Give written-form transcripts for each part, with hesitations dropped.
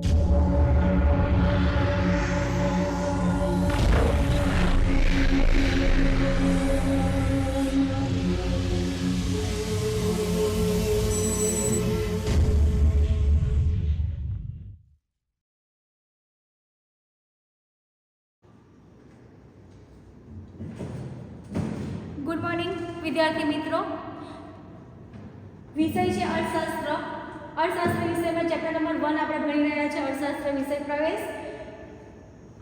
Good morning વિદ્યાર્થી મિત્રો, વિષય છે અર્થશાસ્ત્ર. અર્થશાસ્ત્ર વિષયમાં ચેપ્ટર નંબર 1 આપણે ભણી રહ્યા છીએ, અર્થશાસ્ત્ર વિષય પ્રવેશ.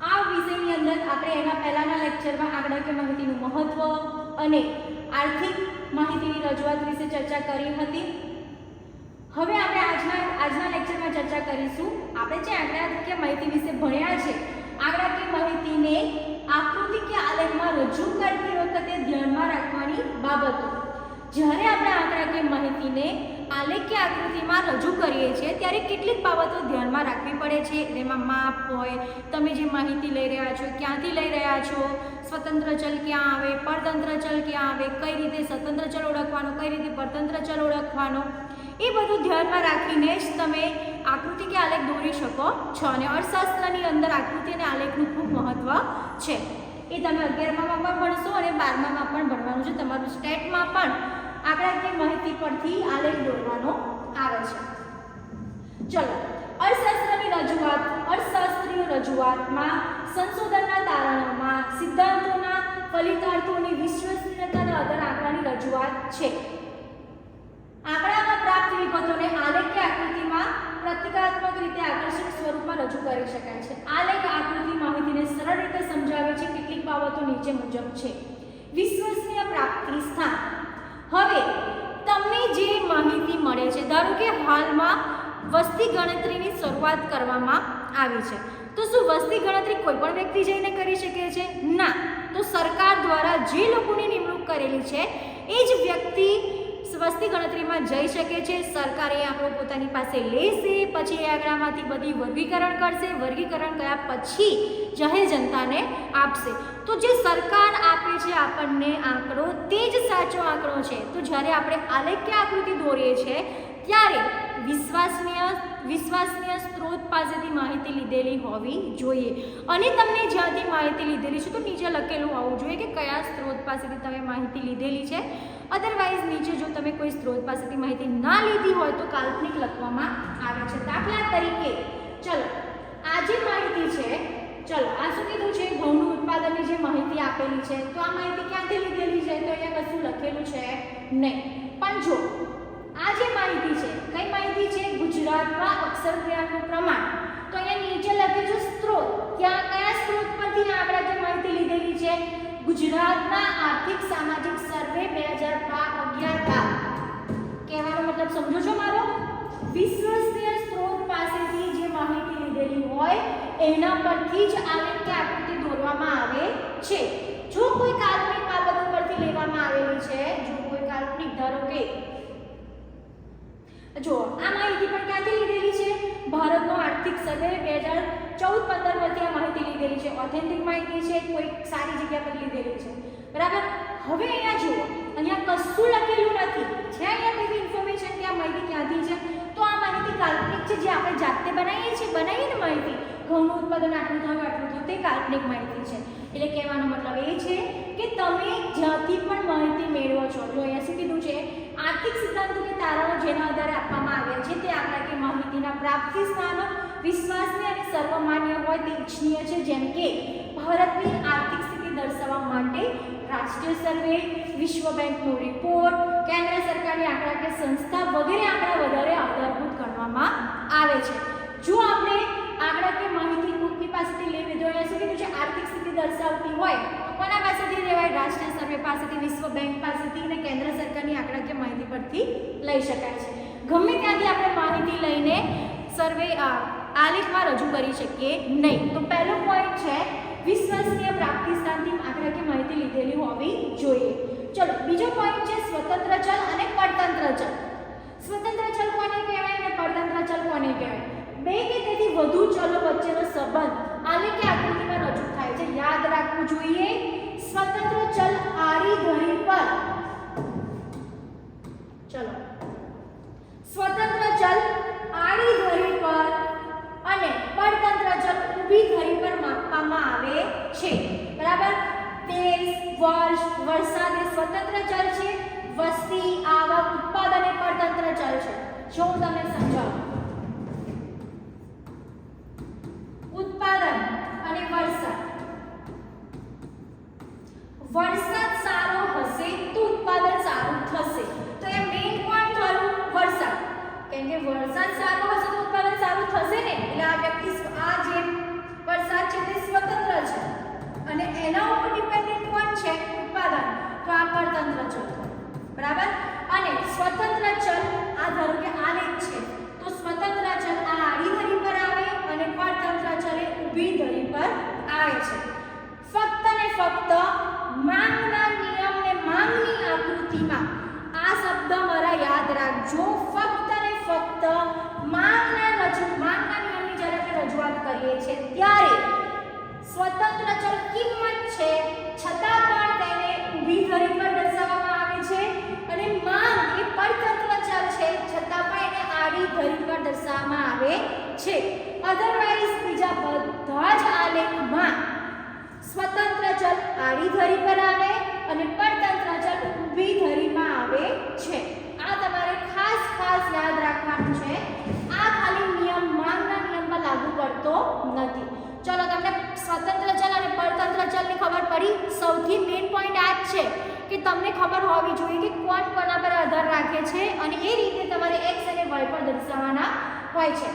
આ વિષયની અંદર આપણે એના પહેલાના લેક્ચરમાં આંકડાકીય માહિતીનું મહત્વ અને આર્થિક માહિતીની રજૂઆત વિશે ચર્ચા કરી હતી. હવે આપણે આજના લેક્ચરમાં ચર્ચા કરીશું. આપણે જે આંકડાકીય માહિતી વિશે ભણ્યા છે, આંકડાકીય માહિતીને આકૃતિ કે આલેખમાં રજૂ કરતી વખતે ધ્યાનમાં રાખવાની બાબતો. જ્યારે આપણે આંકડાકીય માહિતીને આલેખ કે આકૃતિમાં રજૂ કરીએ છીએ ત્યારે કેટલીક બાબતો ધ્યાનમાં રાખવી પડે છે. એમાં માપ હોય, તમે જે માહિતી લઈ રહ્યા છો ક્યાંથી લઈ રહ્યા છો, સ્વતંત્ર ચલ ક્યાં આવે, પરતંત્ર ચલ ક્યાં આવે, કઈ રીતે સ્વતંત્ર ચલ ઓળખવાનો, કઈ રીતે પરતંત્ર ચલ ઓળખવાનો, એ બધું ધ્યાનમાં રાખીને જ તમે આકૃતિ કે આલેખ દોરી શકો છો. અને અર્થશાસ્ત્રની અંદર આકૃતિ અને આલેખનું ખૂબ મહત્વ છે. એ તમે 11મામાં પણ ભણશો અને 12મામાં પણ ભણવાનું છે. તમારું સ્ટેટમાં પણ આંકડાકીય માહિતી પરથી આલેખ દોરવાનો આવે છે. ચલો, અર્થશાસ્ત્રની રજૂઆત. અર્થશાસ્ત્રીય રજૂઆતમાં સંશોધનના તારણોમાં સિદ્ધાંતોના ફલિતાર્થોની વિશ્વસનીયતાના આધારે આંકડાની રજૂઆત છે. આંકડામાં પ્રાપ્ત વિગતોને આલેખ કે આકૃતિમાં પ્રતીકાત્મક રીતે આકર્ષક સ્વરૂપમાં રજૂ કરી શકાય છે. આલેખ આકૃતિ માહિતીને સરળ રીતે સમજાવે છે. કેટલીક બાબતો નીચે મુજબ છે. વિશ્વસનીય પ્રાપ્તિ સ્થાન. હવે તમને જે માહિતી મળે છે, ધારો કે હાલમાં વસ્તી ગણતરીની શરૂઆત કરવામાં આવી છે, તો શું વસ્તી ગણતરી કોઈ પણ વ્યક્તિ જઈને કરી શકે છે? ના. તો સરકાર દ્વારા જે લોકોની નિમણૂક કરેલી છે એ જ વ્યક્તિ વસ્તી ગણતરીમાં જઈ શકે છે. સરકાર એ આંકડો પોતાની પાસે લેશે, પછી એ આંકડામાંથી બધી વર્ગીકરણ કરશે. વર્ગીકરણ કર્યા પછી જાહેર જનતાને આપશે. તો જે સરકાર આપે છે આપણને આંકડો, તે જ સાચો આંકડો છે. તો જ્યારે આપણે આલેખ કે આકૃતિ દોરીએ છીએ ત્યારે વિશ્વસનીય સ્ત્રોત પાસેથી માહિતી લીધેલી હોવી જોઈએ. અને તમને જ્યાંથી માહિતી લીધેલી છે તો નીચે લખેલું હોવું જોઈએ કે કયા સ્ત્રોત પાસેથી તમે માહિતી લીધેલી છે. અધરવાઇઝ નીચે જો તમે કોઈ સ્ત્રોત પાસેથી માહિતી ના લીધી હોય તો કાલ્પનિક લખવામાં આવે છે. દાખલા તરીકે ચલો આ જે માહિતી છે, ચલો આ શું કીધું છે, ઘઉંનું ઉત્પાદનની જે માહિતી આપેલી છે, તો આ માહિતી ક્યાંથી લીધેલી છે? તો અહીંયા કશું લખેલું છે નહીં. પણ જો આ જે માહિતી છે, કઈ માહિતી છે? ગુજરાતમાં અક્ષરક્રિયાનું પ્રમાણ. તો અહીંયા નીચે લખ્યું છે સ્ત્રોત. કયા સ્ત્રોત પરથી આંકડાકીય માહિતી લીધેલી છે? ગુજરાતના આર્થિક સામાજિક સર્વે 2011. કહેવાનો મતલબ સમજો છો મારો? વિશ્વસનીય સ્ત્રોત પાસેથી જે માહિતી લીધેલી હોય એના પરથી જ આલેખ કે આકૃતિ દોરવામાં આવે છે. જો કોઈ કાલ્પનિક બાબતો પરથી લેવામાં આવેલી છે, જો કોઈ કાલ્પનિક, ધારો કે જો આ માહિતી પણ ક્યાંથી લીધેલી છે? ભારતનો આર્થિક સર્વે 2014-15 પરથી આ માહિતી લીધેલી છે. ઓથેન્ટિક માહિતી છે, કોઈ સારી જગ્યા પર લીધેલી છે. બરાબર. હવે અહીંયા જુઓ, અહીંયા કશું લખેલું નથી. છે અહીંયા કોઈ ઇન્ફોર્મેશન કે આ માહિતી ક્યાંથી છે? તો આ માહિતી કાલ્પનિક છે, જે આપણે જાતે બનાવીએ ને માહિતી. ઘઉંનું ઉત્પાદન આટલું થયું, તે કાલ્પનિક માહિતી છે. એટલે કહેવાનો મતલબ એ છે કે તમે જ્યાંથી પણ માહિતી મેળવો છો, જો અહીંયા શું કીધું છે, આર્થિક સિદ્ધાંતો કે તારણો જેના આધારે આપવામાં આવ્યા છે તે આંકડાકીય માહિતીના પ્રાપ્તિ સ્થાનો વિશ્વાસનીય અને સર્વમાન્ય હોય તે ઇચ્છનીય છે. જેમ કે ભારતની આર્થિક સ્થિતિ દર્શાવવા માટે રાષ્ટ્રીય સર્વે, વિશ્વ બેંકનો રિપોર્ટ, કેન્દ્ર સરકારની આંકડાકીય સંસ્થા વગેરે આંકડા વધારે આધારભૂત ગણવામાં આવે છે. જો આપણે આંકડાકીય માહિતી કોઈની પાસેથી લેવી, તો અહીંયા શું કીધું છે, આર્થિક સ્થિતિ દર્શાવતી હોય તો કોના પાસેથી લેવાય? રાષ્ટ્રીય સર્વે પાસેથી, વિશ્વ બેંક પાસેથી અને કેન્દ્ર સરકારની આંકડાકીય માહિતી પરથી લઈ શકાય છે. ગમે ત્યાંથી આપણે માહિતી લઈને સર્વે આલેખમાં રજૂ કરી શકીએ નહીં. તો પહેલો પોઈન્ટ છે વિશ્વસનીય પ્રાપ્તિ સ્થાનથી આંકડાકીય માહિતી લીધેલી હોવી જોઈએ. ચલો, બીજો પોઈન્ટ છે સ્વતંત્ર ચલ અને પરતંત્ર ચલ. સ્વતંત્ર ચલ કોને કહેવાય અને પરતંત્ર ચલ કોને કહેવાય? બે કે તેથી વધુ ચલો વચ્ચેનો સંબંધ આલેખ કે આકૃતિમાં રજૂ થાય છે. યાદ રાખવું જોઈએ, સ્વતંત્ર ચલ આડી ધરી પર, ચલો સ્વતંત્ર ચલ આડી ધરી પર અને આવે છે. બરાબર. દેશ, વર્ષ, વરસાદ એ સ્વતંત્ર ચલ છે. વસ્તી, આવક, ઉત્પાદન એ પરતંત્ર ચલ છે. જો હું તમને સમજાવું, ઉત્પાદન અને વરસાદ. વરસાદ સારો હશે તો ઉત્પાદન સારું થશે. તો એ મેઇન પોઈન્ટ થયું વરસાદ. કેમ કે વરસાદ સારો હશે તો ઉત્પાદન સારું થશે ને. એટલે આ વ્યક્તિ આ જે વરસાદ છે તે સ્વતંત્ર છે અને એના ઉપર ડિપેન્ડન્ટ કોણ છે? ઉત્પાદન. તો આ પરતંત્ર ચલ. બરાબર. અને સ્વતંત્ર ચલ આ ધારો કે આલેખ છે તો સ્વતંત્ર ચલ આ આડી ધરી પર આવે અને પરતંત્ર ચલ એ ઊભી ધરી પર આવે છે. ફક્ત ને ફક્ત માંગના નિયમ ને માંગની આકૃતિમાં આ શબ્દ મારા યાદ રાખજો. ફક્ત ને ફક્ત માંગના નિયમની જ્યારે આપણે રજૂઆત કરીએ છીએ ત્યારે સ્વતંત્ર ચલ કિંમત છે છતાં પણ તેને ઊભી ધરી પર દર્શાવવામાં આવે છે અને માંગ એ પરતંત્ર ચલ છે છતાં પણ એને આડી ધરી પર દર્શાવવામાં આવે છે. અધરવાઇઝ બીજા બધા જ આલેખમાં સ્વતંત્ર ચલ આડી ધરી પર આવે અને પરતંત્ર ચલ ઊભી ધરીમાં આવે છે. આ તમારે ખાસ યાદ રાખવાનું છે. આ ખાલી નિયમ માંગના નિયમમાં લાગુ પડતો નથી. ચલો તમને સ્વતંત્ર ચલ અને પરતંત્ર ચલની ખબર પડી. સૌથી મેઇન પોઈન્ટ આ જ છે કે તમને ખબર હોવી જોઈએ કે કોણ કોના પર આધાર રાખે છે અને એ રીતે તમારે x અને y પર દર્શાવવાના હોય છે.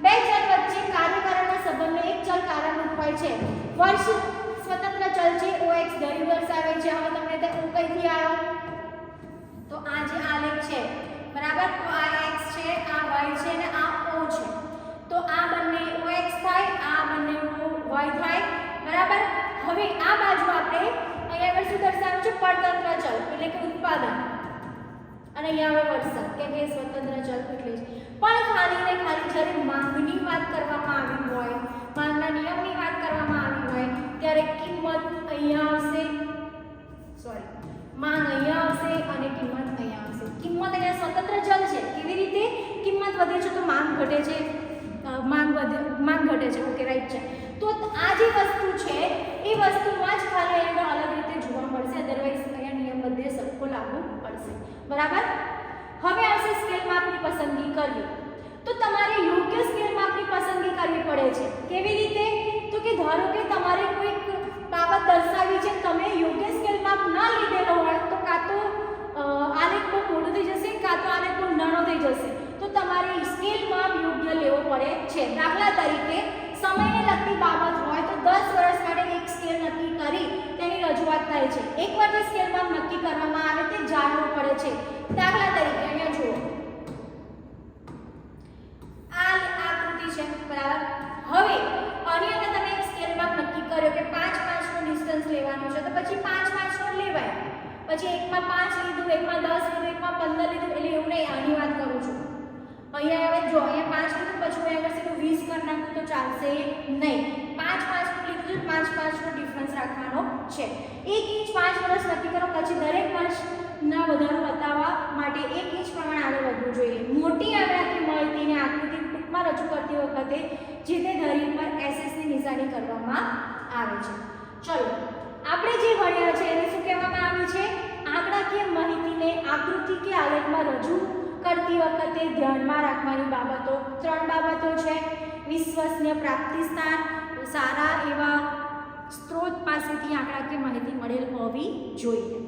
બે ચલ વચ્ચે કાર્યકારણના સંબંધને એક ચલ કારણરૂપ હોય છે. વર્ષ સ્વતંત્ર ચલ છે ox ધરી દર્શાવે છે. હવે તમને તે o કઈથી આવ્યો? તો આ જે આલેખ છે બરાબર. તો આ x છે, આ y છે અને આ o છે. તો આ બંને ox થાય, આ બંને y થાય. બરાબર. હવે આ બાજુ આપણે અહીંયા આગળ શું દર્શાવ્યું છે? પરતંત્ર ચલ એટલે કે ઉત્પાદન અને અહીંયા હવે વરસાદ કેમ કે સ્વતંત્ર ચલ એટલે જ. પણ ખાલી ને ખાલી જ્યારે માંગની વાત કરવામાં આવી હોય, માંગના નિયમની વાત કરવામાં આવી હોય ત્યારે કિંમત અહીંયા આવશે. માંગ અહીંયા આવશે અને કિંમત અહીંયા આવશે. કિંમત અહીંયા સ્વતંત્ર ચલ છે. કેવી રીતે? કિંમત વધે છે તો માંગ ઘટે છે, માંગ ઘટે છે. ઓકે રાઈટ છે. તો આ જે વસ્તુ છે એ વસ્તુમાં જ ખાલી અહીંયા અલગ રીતે જોવા મળશે. અધરવાઇઝ અહીંયા નિયમ બધે સરખો લાગુ પડશે. બરાબર. હવે આવશે સ્કેલ માપની પસંદગી કરવી. તો તમારે યોગ્ય સ્કેલ માપની પસંદગી કરવી પડે છે. કેવી રીતે? તો કે ધારો કે તમારે કોઈક બાબત દર્શાવી છે, તમે યોગ્ય સ્કેલ માપ ના લીધેલો હોય તો કાં તો આલેખ બહુ મોટો થઈ જશે, કાં તો આલેખ બહુ નાનો થઈ જશે. તો તમારે સ્કેલ માપ યોગ્ય લેવો પડે છે. દાખલા તરીકે સમયને લગતી બાબત હોય તો 10 વર્ષ માટે એક સ્કેલ નક્કી કરી તેની રજૂઆત થાય છે. એકવાર જે સ્કેલ માપ નક્કી કરવામાં આવે તે જાણવું પડે છે. દાખલા તરીકે અહીંયા જુઓ, આ આકૃતિ છે બરાબર. હવે આની અંદર તમે એક સ્કેલ માપ નક્કી કર્યો કે 5 નો ડિસ્ટન્સ લેવાનું છે તો પછી 5 નો લેવાય. પછી એકમાં 5 લીધું, એકમાં 10 લીધું, એકમાં 15 લીધું. એટલે એવું નહીં, આની વાત કરું છું. અહીંયા હવે જો અહીંયા 5 લીધું પછી હું આગળ સીધું 20 કરી નાખું તો ચાલશે નહીં. 5 નું લીધું, 5 નો ડિફરન્સ રાખવાનો છે. 1 ઇંચ 5 વર્ષ નક્કી કરો પછી દરેક વર્ષના વધારો બતાવવા માટે 1 ઇંચ પ્રમાણે આગળ વધવું જોઈએ. મોટી આંકડાકી મળતીને આકૃતિ ટૂંકમાં રજૂ કરતી વખતે જે તે ધરી પર એસએસની નિશાની કરવામાં આવે છે. ચલો આપણે જે ભણ્યા છે એને શું કહેવામાં આવે છે? આંકડાકીય માહિતીને આકૃતિ કે આલેખમાં રજૂ કરતી વખતે ધ્યાનમાં રાખવાની બાબતો 3 બાબતો છે. વિશ્વસનીય પ્રાપ્તિ સ્થાન, સારા એવા સ્ત્રોત પાસેથી આંકડાકીય માહિતી મળેલ હોવી જોઈએ.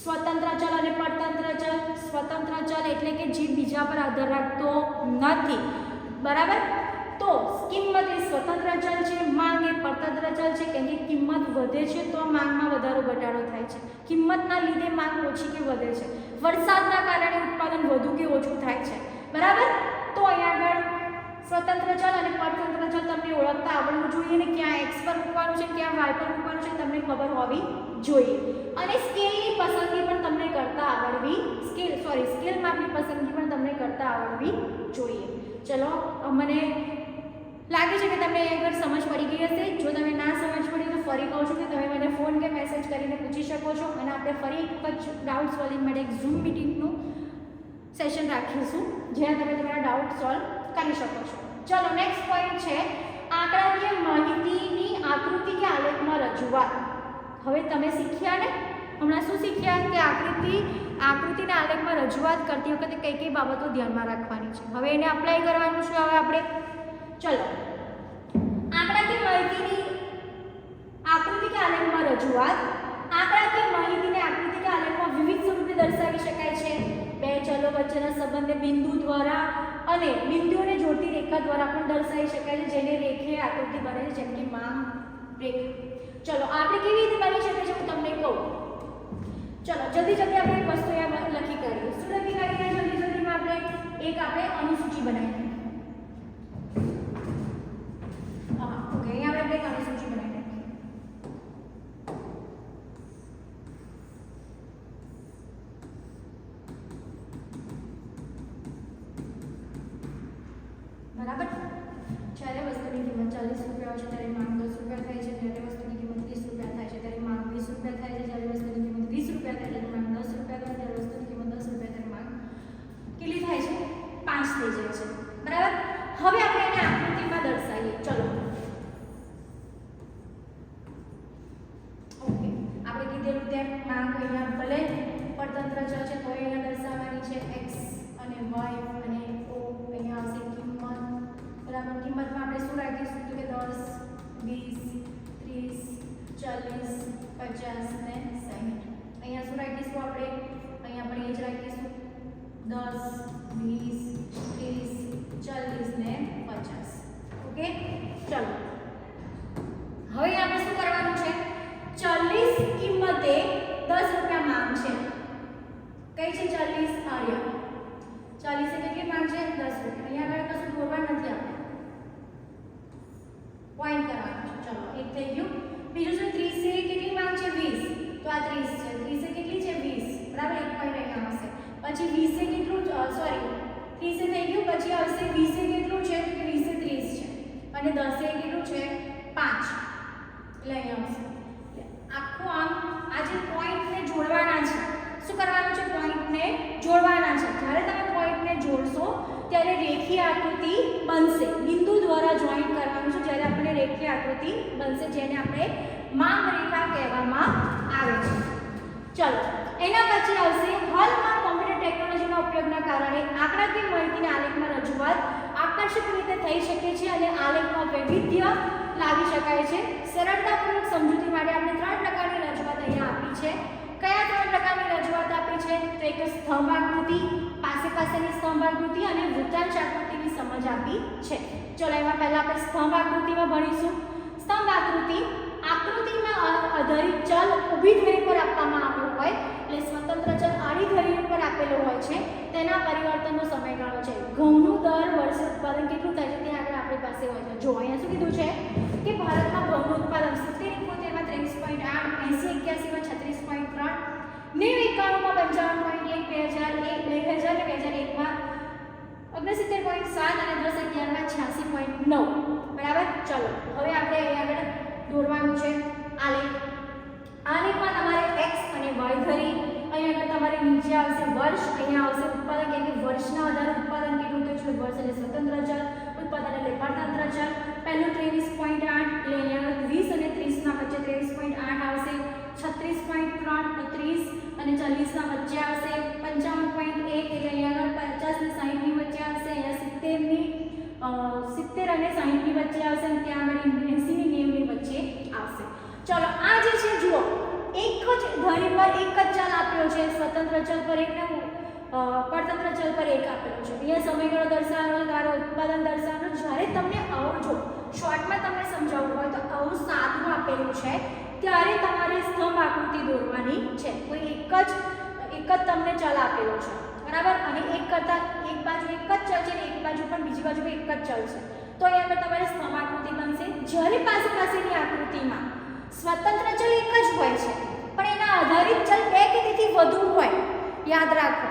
સ્વતંત્ર ચલ અને પરતંત્ર ચલ. સ્વતંત્ર ચલ એટલે કે જે બીજા પર આધાર રાખતો નથી. બરાબર. તો કિંમત એ સ્વતંત્ર ચલ છે, માંગ એ પરતંત્ર ચલ છે. કેમ કે કિંમત વધે છે તો માંગમાં વધારો ઘટાડો થાય છે. કિંમતના લીધે માંગ ઓછી કે વધે છે. વરસાદના કારણે ઉત્પાદન વધુ કે ઓછું થાય છે. બરાબર. તો અહીંયા આગળ સ્વતંત્ર ચલ અને પરતંત્ર ચલ તમને ઓળખતા આવડવું જોઈએ ને ક્યાં x પર મૂકવાનું છે, ક્યાં y પર મૂકવાનું છે તમને ખબર હોવી જોઈએ. અને સ્કેલની પસંદગી પણ તમને કરતા આવડવી સ્કેલ માપની પસંદગી પણ તમને કરતા આવડવી જોઈએ. ચલો મને લાગે છે કે તમને આગળ સમજ પડી ગઈ હશે. જો તમે ના સમજ પડી તો ફરી કહું છું કે તમે મને ફોન કે મેસેજ કરીને પૂછી શકો છો અને આપણે ફરી એક વખત ડાઉટ સોલ્વિંગ માટે એક ઝૂમ મીટિંગનું સેશન રાખીશું જ્યાં તમે તમારા ડાઉટ સોલ્વ કરી શકો છો. ચલો નેક્સ્ટ પોઈન્ટ છે આંકડાકીય માહિતીની આકૃતિ કે આલેખમાં રજૂઆત. હવે તમે શીખ્યા ને, હમણાં શું શીખ્યા કે આકૃતિના આલેખમાં રજૂઆત કરતી વખતે કઈ કઈ બાબતો ધ્યાનમાં રાખવાની છે. હવે એને અપ્લાય કરવાનું છે. હવે આપણે ચલો આંકડાકીય માહિતીની આકૃતિ કે આલેખમાં રજૂઆત. આંકડાકીય માહિતીને આકૃતિ કે આલેખમાં વિવિધ સ્વરૂપે દર્શાવી શકાય છે. બે ચલો વચ્ચેના સંબંધને બિંદુ દ્વારા અને બિંદુઓને જોડતી રેખા દ્વારા પણ દર્શાવી શકાય છે, જેને રેખીય આકૃતિ બને છે, જેમ કે માંગ રેખા. ચલો આપણે કેવી રીતે બની શકે છે હું તમને કહું. ચલો જલ્દી જલ્દી આપણે એક વસ્તુ અહીંયા લખી કાઢીએ. શું લખી કાઢીએ જલ્દી જલ્દીમાં? આપણે અનુસૂચિ બનાવીએ. હા ઓકે, અહીંયા આપણે એક અનુસૂચિ બનાવીએ. બરાબર. જ્યારે વસ્તુની કિંમત 40 રૂપિયા હોય છે ત્યારે માંગ 10 રૂપિયા થાય છે. જ્યારે વસ્તુની કિંમત 30 રૂપિયા થાય છે ત્યારે માંગ 20 રૂપિયા થાય છે. જ્યારે વસ્તુની કિંમત 20 રૂપિયા થાય છે ત્યારે માંગ 10 રૂપિયા થાય છે. જ્યારે વસ્તુની કિંમત 10 રૂપિયા ત્યારે માંગ કેટલી થાય છે? 5 થઈ જાય છે. બરાબર. હવે આપણે એને આકૃતિમાં દર્શાવીએ. ચલો ઓકે, આપણે કીધેલું તેમ માંગ અહીંયા ભલે પરતંત્ર ચલ છે તો અહીંયા દર્શાવવાની છે x અને y અને o. અહીંયા આવશે કિંમત. બરાબર. કિંમતમાં આપણે શું રાખીશું તો કે 10 20 30 40 50 ને 60. અહીંયા શું રાખીશું આપણે? અહીંયા આપણે એ જ રાખીશું 10 20 30 40 ને 50. ઓકે ચલો હવે આપણે શું કરવાનું છે? 40 કિંમતે 10 રૂપિયા માંગ છે. કઈ છે 40? આર્યા 40 એ કેટલી માંગ છે? 10 રૂપિયા. અહીંયા આગળ કશું દોરવાનું નથી, આપણે પોઈન્ટ કરવાનું છે. ચલો એક થઈ ગયું. બીજું છે 30 એ કેટલી માંગ છે? 20. તો આ 30 છે. 30 એ કેટલી છે? 20. બરાબર. એક પોઈન્ટ અહીંયા આવશે. પછી 20 એ કેટલું? સોરી 30 એ થઈ ગયું. પછી આવશે 20 એ કેટલું છે? તો કે 20 એ 30 છે અને 10 એ કેટલું છે? 5. એટલે અહીંયા આવશે. આખું આમ આ જે પોઈન્ટને જોડવાના છે. શું કરવાનું છે? પોઈન્ટને જોડવાના છે. જ્યારે તમે પોઈન્ટને જોડશો ત્યારે રેખીય આકૃતિ બનશે. બિંદુ દ્વારા જોઈન્ટ કરવાનું છે જ્યારે આપણે રેખીય આકૃતિ બનશે, જેને આપણે માંગ રેખા કહેવામાં આવે છે. ચલો એના પછી આવશે હાલમાં કોમ્પ્યુટર ટેકનોલોજીના ઉપયોગના કારણે આંકડાકીય માહિતીના આલેખમાં રજૂઆત આકર્ષક રીતે થઈ શકે છે અને આલેખમાં વૈવિધ્ય લાવી શકાય છે. સરળતાપૂર્વક સમજૂતી માટે આપણે 3 પ્રકારની રજૂઆત અહીંયા આપી છે. કયા 3 પ્રકારની રજૂઆત આપી છે? તો એક સ્તંભ આકૃતિ, પાસે પાસેની સ્તંભ આકૃતિ અને વૃત્તાંશ આકૃતિની સમજ આપી છે. ચલો એમાં પહેલા આપણે સ્તંભ આકૃતિમાં ભણીશું. સ્તંભ આકૃતિમાં આધારિત ચલ ઊભી ધરી પર આપવામાં આવ્યો હોય એટલે સ્વતંત્ર ચલ આડી ધરી પર આપેલો હોય છે. તેના પરિવર્તનનો સમયગાળો છે. ઘઉંનું દર વર્ષે ઉત્પાદન કેટલું થાય છે ત્યાં આગળ આપણી પાસે હોય છે. જો અહીંયા શું કીધું છે કે ભારતમાં ઘઉંનું ઉત્પાદન 70-71 માં 23.8, 80-81 36.3, 90-91 55 2001 અને 10-11 માં 86.9. બરાબર. ચલો હવે આપણે અહીંયા આગળ દોરવાનું છે આલેખ. આલેખમાં તમારે x અને y ધરી, અહીંયા આગળ તમારે નીચે આવશે વર્ષ, અહીંયા આવશે ઉત્પાદન, એટલે વર્ષના આધારે ઉત્પાદન કેટલું થયું છે. વર્ષ એટલે સ્વતંત્ર ચલ, ઉત્પાદન એટલે પરતંત્ર ચલ. પહેલું 23.8 એટલે અહીંયા 20 અને 30 ના વચ્ચે 23.8 આવશે. 36.3 તો 30 અને 40 ના વચ્ચે આવશે. 55.1 એટલે અહીંયા 50 અને 60 ની વચ્ચે આવશે. અહીંયા 70 અને 60 ની વચ્ચે આવશે અને ત્યાં આગળ 80 ની 90 ની વચ્ચે આવશે. ચલો આ જે છે જુઓ, એક જ ધરી પર એક જ ચલ આપ્યો છે. સ્વતંત્ર ચલ પર એક ને પરતંત્ર ચલ પર એક આપેલો છે. અહીંયા સમયગાળો દર્શાવવાનો, તારો ઉત્પાદન દર્શાવવાનું. જ્યારે તમને આવું જો શોર્ટમાં તમને સમજાવવું હોય તો આવું સાદું આપેલું છે ત્યારે તમારે સ્તંભ આકૃતિ દોરવાની છે. કોઈ એક જ તમને ચલ આપેલો છે. બરાબર. અને એક કરતા એક બાજુ એક જ ચલ છે ને એક બાજુ પણ બીજી બાજુ એક જ ચલ છે તો અહીંયા આગળ તમારે સ્તંભ આકૃતિ બનશે. જ્યારે પાસેની આકૃતિમાં સ્વતંત્ર ચલ એક જ હોય છે પણ એના આધારિત ચલ 2 કે તેથી વધુ હોય, યાદ રાખો.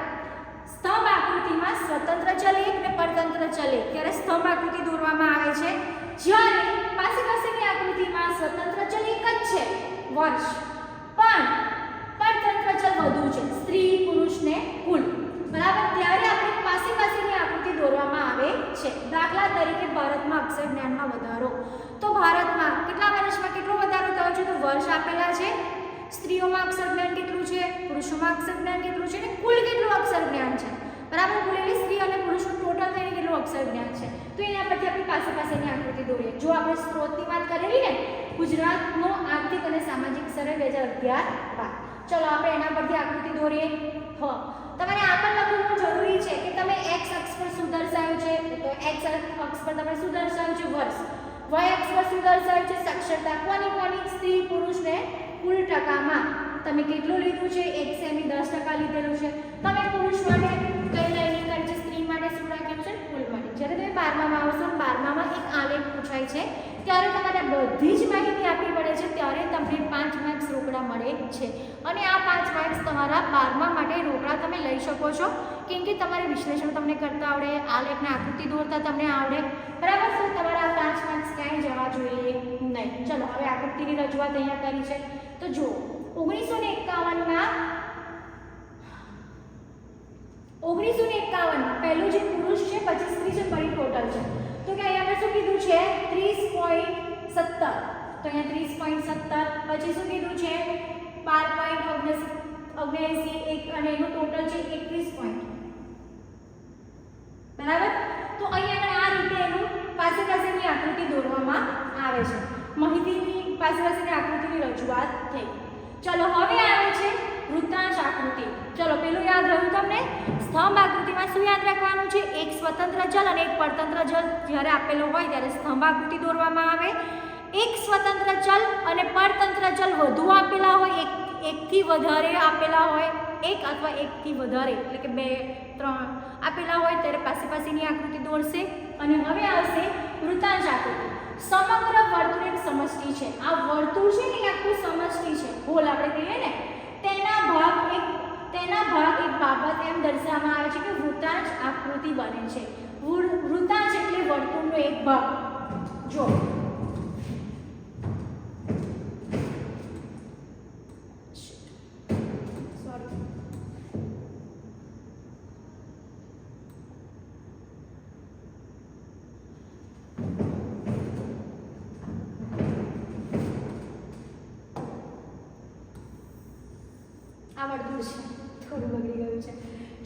સ્તંભ આકૃતિમાં સ્વતંત્ર ચલ 1 ને પરતંત્ર ચલ 1 ત્યારે સ્તંભ આકૃતિ દોરવામાં આવે છે. જ્યારે પાસેની આકૃતિમાં સ્વતંત્ર ચલ એક જ છે વર્ષ, પણ પરતંત્ર ચલ વધુ છે સ્ત્રી પુરુષ ને કુલ. બરાબર. ત્યારે આપણે પાસેની આકૃતિ દોરવામાં આવે છે. છે. દાખલા તરીકે ભારતમાં અક્ષર જ્ઞાનમાં વધારો. તો ભારતમાં કેટલા વર્ષમાં કેટલો વધારો થયો છે? તો વર્ષ આપેલા છે, સ્ત્રીઓમાં અક્ષર જ્ઞાન કેટલું છે, પુરુષોમાં અક્ષર જ્ઞાન કેટલું છે, અને કુલ કેટલું અક્ષર જ્ઞાન છે. બરાબર, કુલ એટલે સ્ત્રી અને પુરુષનું ટોટલ થઈને કેટલું અક્ષર જ્ઞાન છે. તો એના પરથી આપણી પાસેની આકૃતિ દોરીએ. જો આપણે સ્ત્રોતની વાત કરેલી ને, ગુજરાતનો આર્થિક અને સામાજિક સર્વે 2011. ચલો આપણે એના પરથી આકૃતિ દોરીએ. તમારે આ પણ લખવું જરૂરી છે કે તમે x અક્ષ પર શું દર્શાવ્યું છે. તો x અક્ષ પર તમે શું દર્શાવ્યું છે? વર્ષ. y અક્ષ પર શું દર્શાવ્યું છે? સાક્ષરતા. કોની સ્ત્રી પુરુષને કુલ ટકામાં તમે કેટલું લીધું છે? 1 સેમી 10% લીધેલું છે. તમે પુરુષ માટે કઈ લાઈનિંગ કરી છે, સ્ત્રી માટે શું રાખ્યું છે? કુલ માટે. જ્યારે તમે 12માં આવશો, 12માં એક આલેખ પૂછાય છે ત્યારે તમારે બધી જ માહિતી આપવી પડે છે, ત્યારે તમને 5 માર્ક્સ રોકડા મળે છે. અને આ 5 માર્ક્સ તમારા 12મા માટે રોકડા તમે લઈ શકો છો, કેમ કે તમારે વિશ્લેષણ તમને કરતા આવડે, આલેખને આકૃતિ દોરતા તમને આવડે. બરાબર, તો તમારા 5 માર્ક્સ ક્યાંય જવા જોઈએ નહીં. ચલો હવે આકૃતિની રજૂઆત અહીંયા કરી છે. તો જુઓ 1951માં પહેલું જે પુરુષ છે, પછી સ્ત્રી છે, ફરી ટોટલ છે. તો કે અહીંયા આપણે શું કીધું છે? 30.17. તો અહીંયા 30.17. પછી શું કીધું છે? 12.79 એક, અને એનું ટોટલ છે 21. બરાબર, તો અહીંયા આ રીતે એનું પાસેની આકૃતિ દોરવામાં આવે છે. માહિતીની પાસેની આકૃતિની રજૂઆત થઈ. ચલો હવે આવે છે વૃત્તાંશ આકૃતિ. ચલો પેલું યાદ રહ્યું તમને? સ્તંભ આકૃતિમાં શું યાદ રાખવાનું છે? એક સ્વતંત્ર ચલ અને એક પરતંત્ર ચલ જ્યારે આપેલો હોય ત્યારે સ્તંભ આકૃતિ દોરવામાં આવે. એક સ્વતંત્ર ચલ અને પરતંત્ર ચલ વધુ આપેલા હોય, એકથી વધારે આપેલા હોય, એક અથવા એકથી વધારે એટલે કે 2, 3 આપેલા હોય ત્યારે પાસેની આકૃતિ દોરશે. અને હવે આવશે વૃત્તાંશ આકૃતિ. સમગ્ર વર્તુળ એક સમષ્ટિ છે. આ વર્તુળ છે ને, આખું સમષ્ટિ છે, હોલ આપણે કહીએ ને, તેના ભાગ એક બાબત એમ દર્શાવવામાં આવે છે કે વૃત્તાંશ આકૃતિ બને છે. વૃત્તાંશ એટલે વર્તુળનો એક ભાગ. જો આ વર્તુળ છે, થોડું બગડી ગયું છે.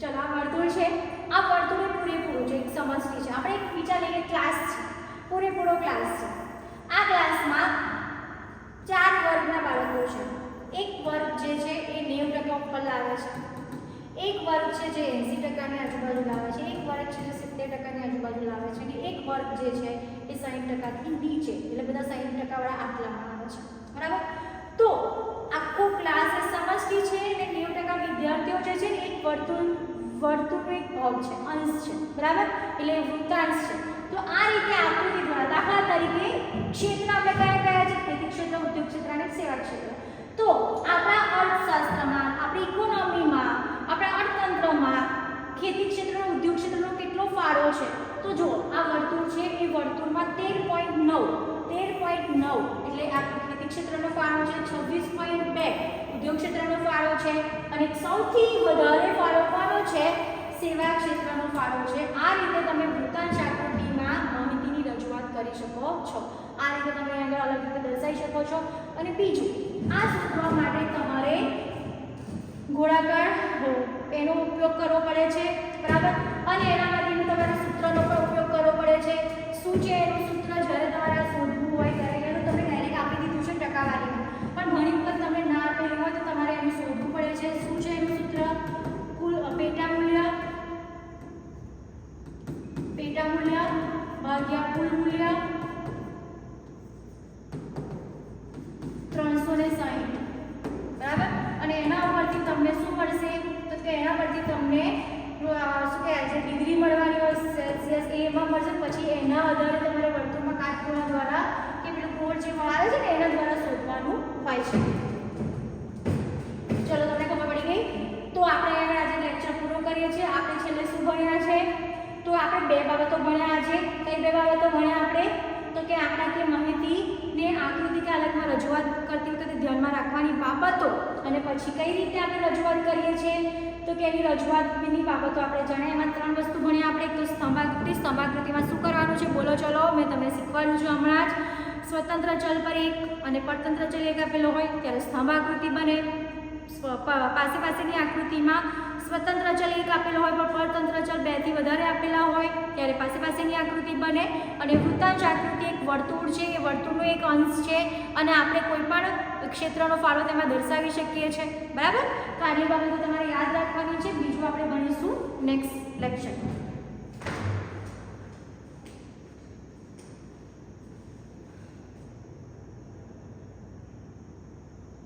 ચલો આ વર્તુળ છે, આ વર્તુળ પૂરેપૂરું છે, એક સમષ્ટિ છે. આપણે એક વિચાર લઈએ, ક્લાસ છે, પૂરેપૂરો ક્લાસ છે. આ ક્લાસમાં 4 વર્ગના બાળકો છે. એક વર્ગ જે છે એ 90% ઉપર લાવે છે, એક વર્ગ છે જે 80%ની આજુબાજુ લાવે છે, એક વર્ગ છે જે 70%ની આજુબાજુ લાવે છે, અને એક વર્ગ જે છે એ 60%થી નીચે, એટલે બધા 60% વાળા આટલામાં આવે છે. બરાબર, તો આખો ક્લાસ એ સમષ્ટિ છે અને 90% વિદ્યાર્થીઓ જે છે ને એક વર્તુળનો એક ભાગ છે, અંશ છે. બરાબર, એટલે વૃત્તાંશ છે. તો આ રીતે આકૃતિ દ્વારા, દાખલા તરીકે ક્ષેત્ર આપણે કયા છે? ખેતી ક્ષેત્ર, ઉદ્યોગ ક્ષેત્ર અને સેવા ક્ષેત્ર. તો આપણા અર્થશાસ્ત્રમાં, આપણી ઇકોનોમીમાં, આપણા અર્થતંત્રમાં ખેતી ક્ષેત્રનો, ઉદ્યોગ ક્ષેત્રનો કેટલો ફાળો છે? તો જો આ વર્તુળ છે, એ વર્તુળમાં 13.9 એટલે આપણું ખેતી ક્ષેત્રનો ફાળો છે, 26.2 ઉદ્યોગ ક્ષેત્રનો ફાળો છે, અને સૌથી વધારે ફાળો કોનો છે? સેવા ક્ષેત્રનો ફાળો છે. આ રીતે તમે વૃત્તાંશ આકૃતિમાં માહિતીની રજૂઆત કરી શકો છો. આ રીતે તમે આગળ અલગ રીતે દર્શાવી શકો છો. અને બીજું, આ સૂત્ર માટે તમારે ગોળાકાર એનો ઉપયોગ કરવો પડે છે. બરાબર, અને એના માટેનું તમારે સૂત્રનો પણ ઉપયોગ કરવો પડે છે. શું છે એનું સૂત્ર? જ્યારે તમારે શોધવું હોય ત્યારે એનું તમે ડાયરેક્ટ આપી દીધું છે ટકાવારીમાં, પણ ઘણી વખત તમે ના આપેલું હોય તો તમારે એનું શોધવું પડે છે. શું છે એનું સૂત્ર? કુલ પેટા મૂલ્ય ભાગ્યા કુલ મૂલ્ય 360. બરાબર, અને એના ઉપરથી તમને શું મળશે? તો કે એના પરથી તમને શું કહેવાય છે, ડિગ્રી મળવાની હોય, સેલ્સિયસ એમાં મળશે. પછી એના આધારે તમારે વર્તુળમાં કાટખૂણા દ્વારા કે પેલું કોણ જે આવે છે ને એના દ્વારા શોધવાનું હોય છે. ચલો તમને ખબર પડી ગઈ. તો આપણે આજે લેક્ચર પૂરો કરીએ છીએ. આપણે છેલ્લે શું ભણ્યા છે? તો આપણે 2 બાબતો ભણ્યા આજે. કઈ 2 બાબતો ભણ્યા આપણે? તો કે આંકડાકીય માહિતીને આકૃતિ કે આલેખમાં રજૂઆત કરતી વખતે ધ્યાનમાં રાખવાની બાબતો, અને પછી કઈ રીતે આપણે રજૂઆત કરીએ છીએ તો કે એની રજૂઆતની બાબતો આપણે જાણીએ. એમાં 3 વસ્તુ ભણ્યા આપણે. એક તો સ્તંભાકૃતિ. સ્તંભાકૃતિમાં શું કરવાનું છે બોલો ચલો, મેં તમને શીખવાનું છું હમણાં જ. સ્વતંત્ર ચલ પર 1 અને પરતંત્ર ચલ 1 આપેલો હોય ત્યારે સ્તંભાકૃતિ બને. પાસેની આકૃતિમાં સ્વતંત્ર ચલ 1 આપેલો હોય પણ પરતંત્ર ચલ 2 થી વધારે આપેલા હોય ત્યારે પાસેની આકૃતિ બને. અને વૃત્તાંશ આકૃતિ એક વર્તુળ છે, એ વર્તુળનો એક અંશ છે અને આપણે કોઈ પણ ક્ષેત્રનો ફાળો તેમાં દર્શાવી શકીએ છીએ. બરાબર? તો આટલી બાબતો તમારે યાદ રાખવાની છે. બીજું આપણે ભણીશું નેક્સ્ટ લેક્ચરમાં.